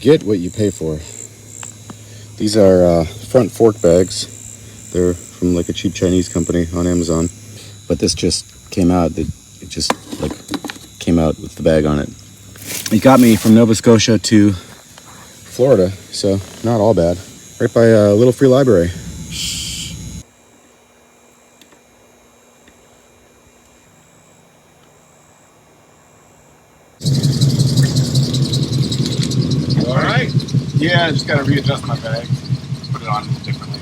get what you pay for. These are front fork bags. They're from like a cheap Chinese company on Amazon. But this just came out. It just like came out with the bag on it. It got me from Nova Scotia to Florida, so not all bad. Right by a little free library. All right. Yeah, I just got to readjust my bag. Put it on differently.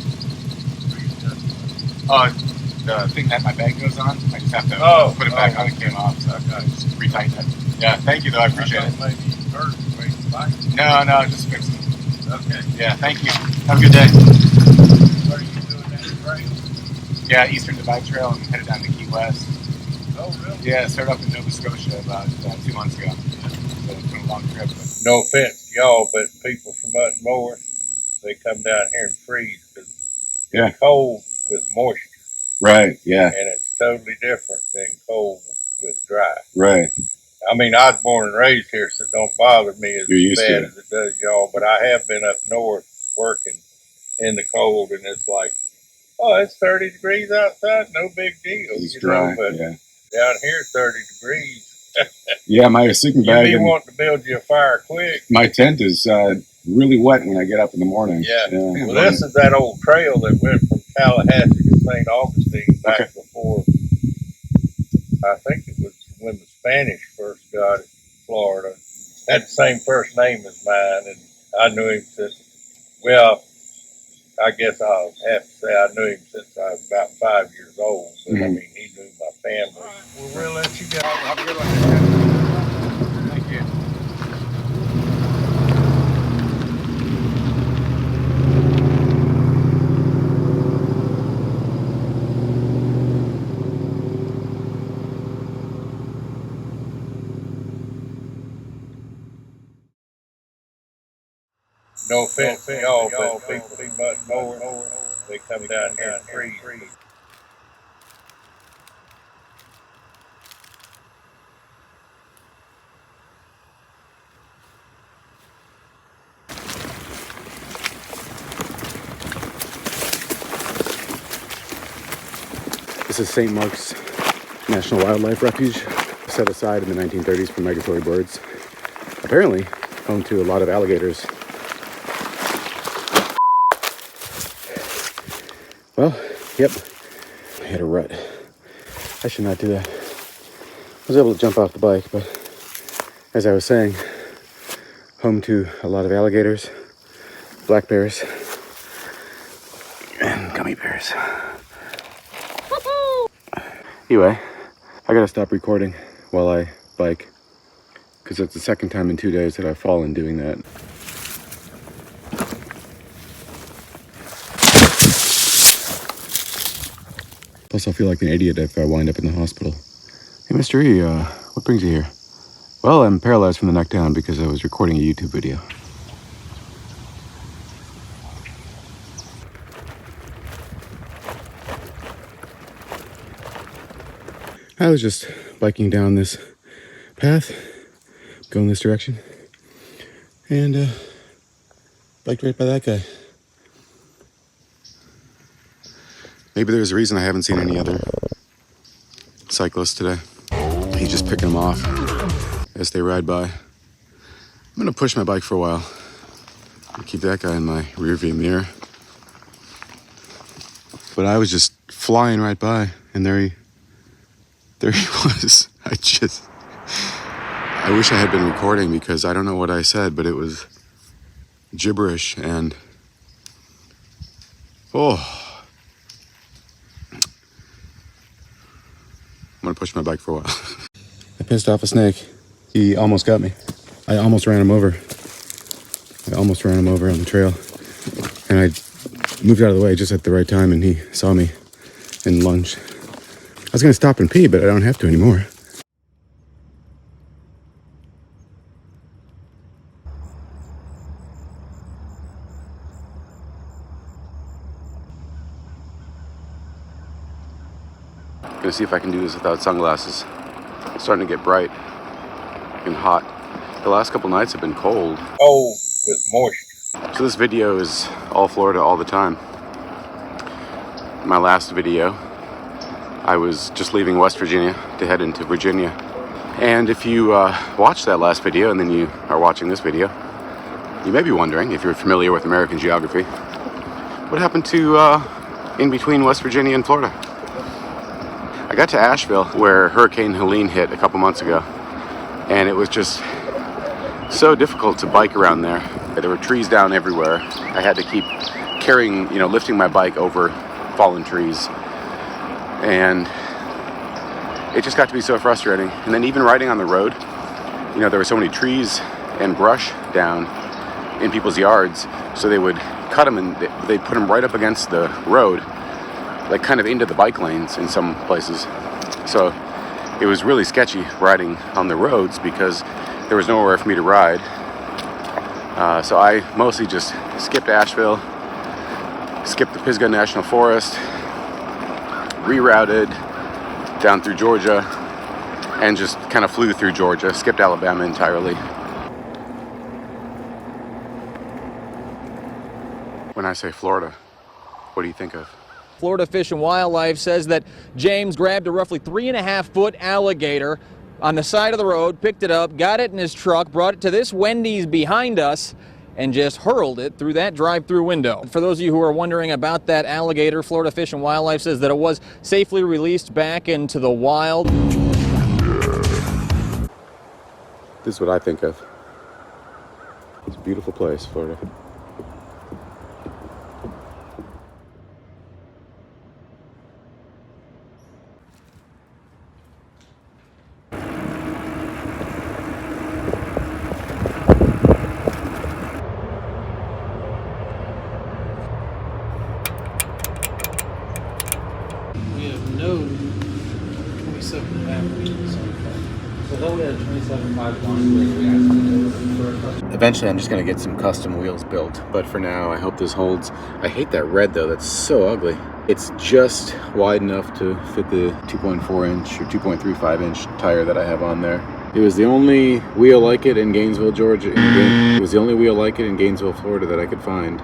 The thing that my bag goes on, I just have to put it back on. It came off, so I've got to just retighten it. Yeah, thank you though. I appreciate it. No, just fix it. Okay. Yeah, thank you. Have a good day. What are you doing that trail? Yeah, Eastern Divide Trail and headed down to Key West. Oh, really? Yeah, started up in Nova Scotia about 2 months ago. So it's been a long trip. But No offense to y'all, but people from up north, they come down here and freeze because it's cold with moisture. Right, yeah. And it's totally different than cold with dry. Right. I mean, I was born and raised here, so it don't bother me as bad as it does y'all, but I have been up north working in the cold, and it's like, oh, it's 30 degrees outside, no big deal. It's dry, but yeah. down here, 30 degrees. Yeah, my sleeping bag. You be wanting to build you a fire quick. My tent is really wet when I get up in the morning. Yeah. Well, this is that old trail that went from Tallahassee to St. Augustine back before, I think it was when the Spanish first got it, Florida. Had the same first name as mine, and I knew him since, well, I guess I'll have to say I knew him since I was about 5 years old. But I mean, he knew my family. Right. Well, we'll let you go. Have a good one. thank you. No offense to y'all, but people from up north, they come down here and freeze. This is St. Mark's National Wildlife Refuge, set aside in the 1930s for migratory birds. Apparently, home to a lot of alligators. Well, yep, I had a rut. I should not do that. I was able to jump off the bike, but as I was saying, home to a lot of alligators, black bears, and gummy bears. Anyway, I gotta stop recording while I bike, because it's the second time in 2 days that I've fallen doing that. Plus, I'll feel like an idiot if I wind up in the hospital. Hey, Mr. E, what brings you here? Well, I'm paralyzed from the neck down because I was recording a YouTube video. I was just biking down this path, going this direction, and biked right by that guy. Maybe there's a reason I haven't seen any other cyclists today. He's just picking them off as they ride by. I'm gonna push my bike for a while. Keep that guy in my rearview mirror. But I was just flying right by, and there he was. I wish I had been recording because I don't know what I said, but it was gibberish and I'm gonna push my bike for a while. I pissed off a snake. He almost got me. I almost ran him over. on the trail. And I moved out of the way just at the right time, and he saw me and lunged. I was gonna stop and pee, but I don't have to anymore. Gonna see if I can do this without sunglasses. It's starting to get bright and hot. The last couple nights have been cold. Cold with moisture. So this video is all Florida all the time. My last video, I was just leaving West Virginia to head into Virginia. And if you watched that last video and then you are watching this video, you may be wondering, if you're familiar with American geography, what happened to in between West Virginia and Florida? I got to Asheville where Hurricane Helene hit a couple months ago, and it was just so difficult to bike around there. There were trees down everywhere. I had to keep carrying, lifting my bike over fallen trees. And it just got to be so frustrating. And then even riding on the road, there were so many trees and brush down in people's yards. So they would cut them and they put them right up against the road, like kind of into the bike lanes in some places. So it was really sketchy riding on the roads because there was nowhere for me to ride. So I mostly just skipped Asheville, skipped the Pisgah National Forest, rerouted down through Georgia, and just kind of flew through Georgia, skipped Alabama entirely. When I say Florida, what do you think of? Florida Fish and Wildlife says that James grabbed a roughly 3.5-foot alligator on the side of the road, picked it up, got it in his truck, brought it to this Wendy's behind us, and just hurled it through that drive-through window. For those of you who are wondering about that alligator, Florida Fish and Wildlife says that it was safely released back into the wild. This is what I think of. It's a beautiful place, Florida. We have no 27.5 weeks. So though we had 27.5 Eventually I'm just going to get some custom wheels built, but for now I hope this holds. I hate that red though, that's so ugly. It's just wide enough to fit the 2.4 inch or 2.35 inch tire that I have on there. It was the only wheel like it in Gainesville, Georgia. It was the only wheel like it in Gainesville, Florida that I could find.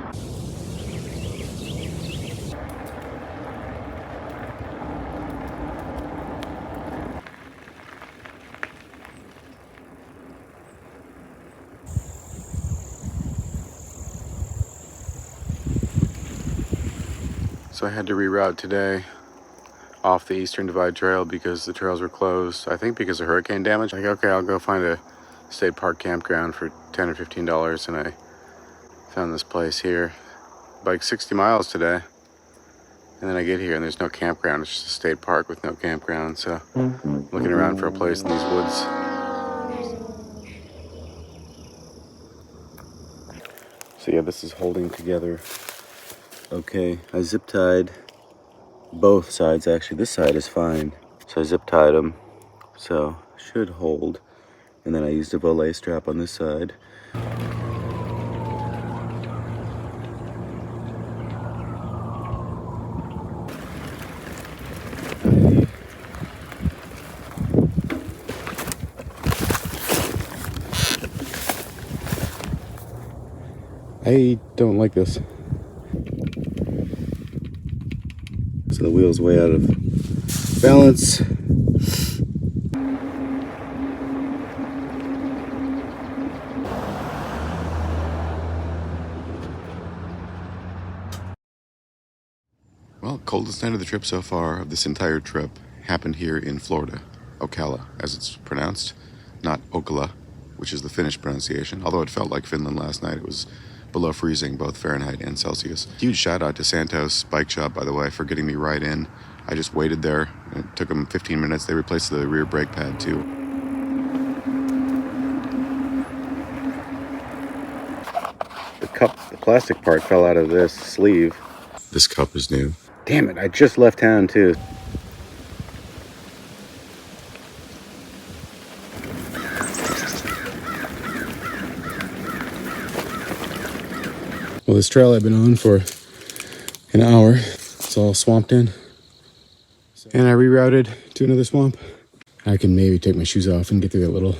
So I had to reroute today off the Eastern Divide Trail because the trails were closed. I think because of hurricane damage. Like, okay, I'll go find a state park campground for $10 or $15, and I found this place here. Bike 60 miles today, and then I get here and there's no campground. It's just a state park with no campground. So I'm looking around for a place in these woods. So yeah, this is holding together. Okay, I zip tied both sides. Actually, this side is fine. So I zip tied them, so should hold. And then I used a volet strap on this side. I don't like this. So the wheel's way out of balance. Well, coldest night of the trip so far of this entire trip happened here in Florida. Ocala, as it's pronounced, not Ocala, which is the Finnish pronunciation. Although it felt like Finland last night, it was below freezing, both Fahrenheit and Celsius. Huge shout out to Santos Bike Shop, by the way, for getting me right in. I just waited there. It took them 15 minutes. They replaced the rear brake pad too. The plastic part fell out of this sleeve. This cup is new. Damn it, I just left town too. Well, this trail I've been on for an hour, it's all swamped in. And I rerouted to another swamp. I can maybe take my shoes off and get through that little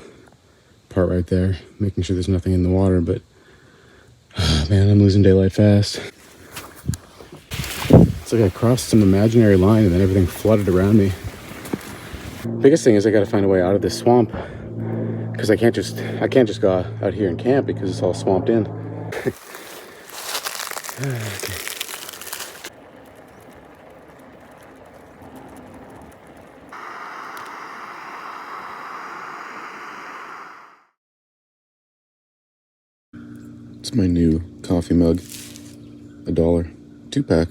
part right there, making sure there's nothing in the water, but Man, I'm losing daylight fast. It's like I crossed some imaginary line and then everything flooded around me. Biggest thing is I gotta find a way out of this swamp because I can't just go out here and camp because it's all swamped in. Okay. It's my new coffee mug, $1, 2-pack.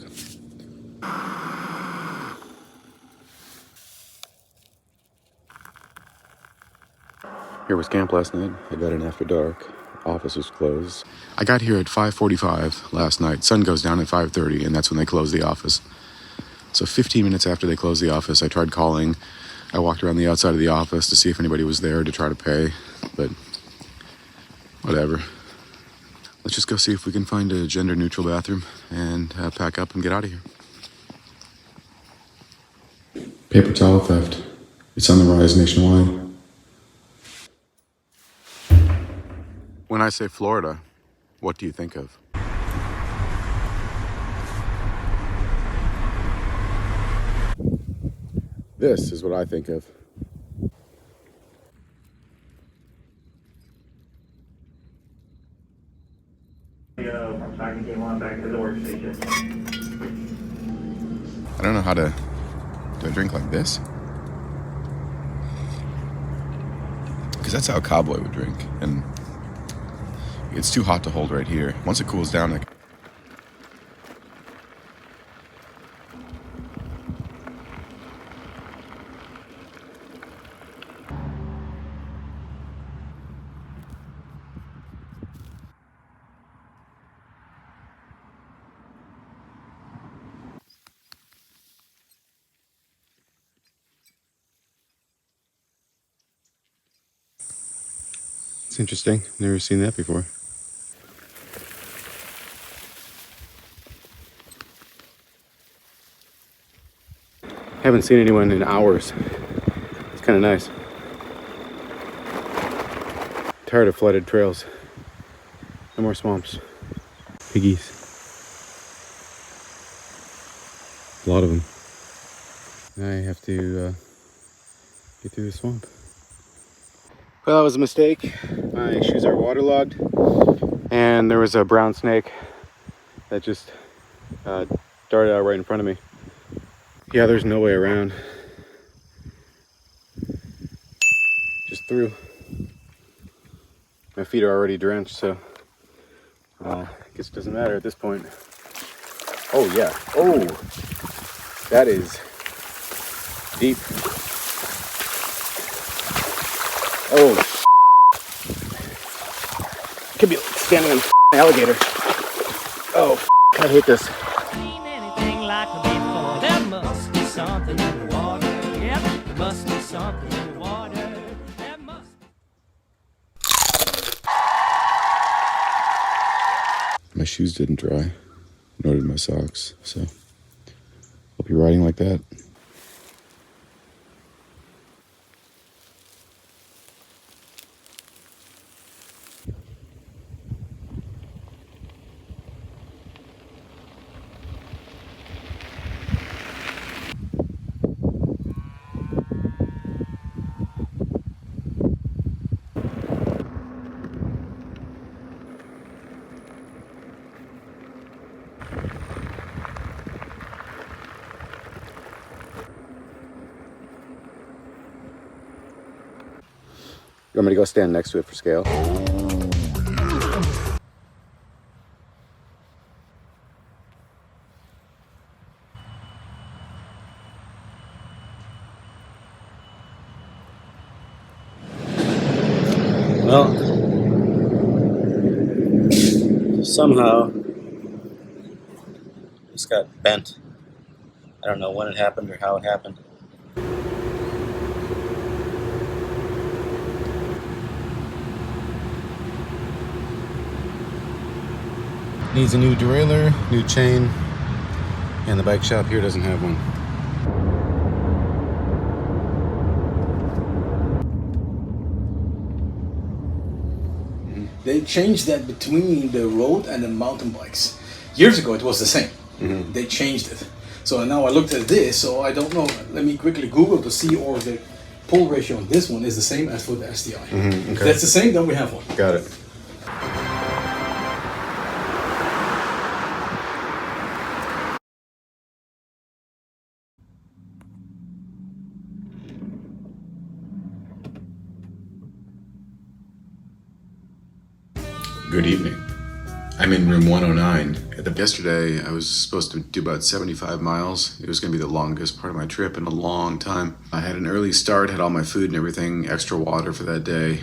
Here was camp last night. I got in after dark. Office was closed. I got here at 5:45 last night. Sun goes down at 5:30, and that's when they close the office. So 15 minutes after they closed the office, I tried calling. I walked around the outside of the office to see if anybody was there to try to pay, but whatever. Let's just go see if we can find a gender-neutral bathroom and pack up and get out of here. Paper towel theft. It's on the rise nationwide. When I say Florida, what do you think of? This is what I think of. I don't know how to... Do I drink like this? Because that's how a cowboy would drink, and it's too hot to hold right here. Once it cools down, it's interesting. Never seen that before. Haven't seen anyone in hours. It's kind of nice. Tired of flooded trails. No more swamps. Piggies. A lot of them. I have to get through the swamp. Well, that was a mistake. My shoes are waterlogged, and there was a brown snake that just darted out right in front of me. Yeah, there's no way around. Just through. My feet are already drenched, so I guess it doesn't matter at this point. Oh yeah. Oh, that is deep. Oh, could be standing on an alligator. Oh, I hate this. Anything like before. There must be something in the water. Yep, there must be something in the water. There must. My shoes didn't dry, nor did my socks, so I'll be riding like that. You want me to go stand next to it for scale? Well, somehow this got bent. I don't know when it happened or how it happened. Needs a new derailleur, new chain, and the bike shop here doesn't have one. They changed that between the road and the mountain bikes. Years ago, it was the same. They changed it. So now I looked at this, so I don't know. Let me quickly Google to see or the pull ratio on this one is the same as for the STI. If that's the same, then we have one. Got it. Good evening. I'm in room 109. Yesterday, I was supposed to do about 75 miles. It was going to be the longest part of my trip in a long time. I had an early start, had all my food and everything, extra water for that day,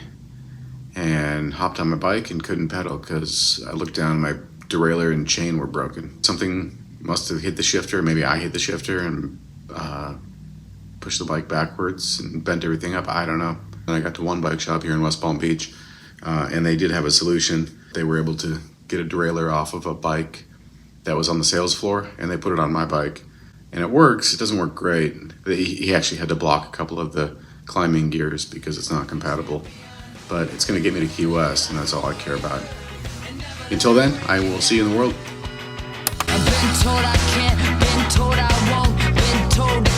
and hopped on my bike and couldn't pedal because I looked down, my derailleur and chain were broken. Something must have hit the shifter, maybe I hit the shifter and pushed the bike backwards and bent everything up. I don't know. And I got to one bike shop here in West Palm Beach, and they did have a solution. They were able to get a derailleur off of a bike that was on the sales floor, and they put it on my bike. And it works. It doesn't work great. He actually had to block a couple of the climbing gears because it's not compatible. But it's going to get me to Key West, and that's all I care about. Until then, I will see you in the world. I've been told I can't, been told I won't, been told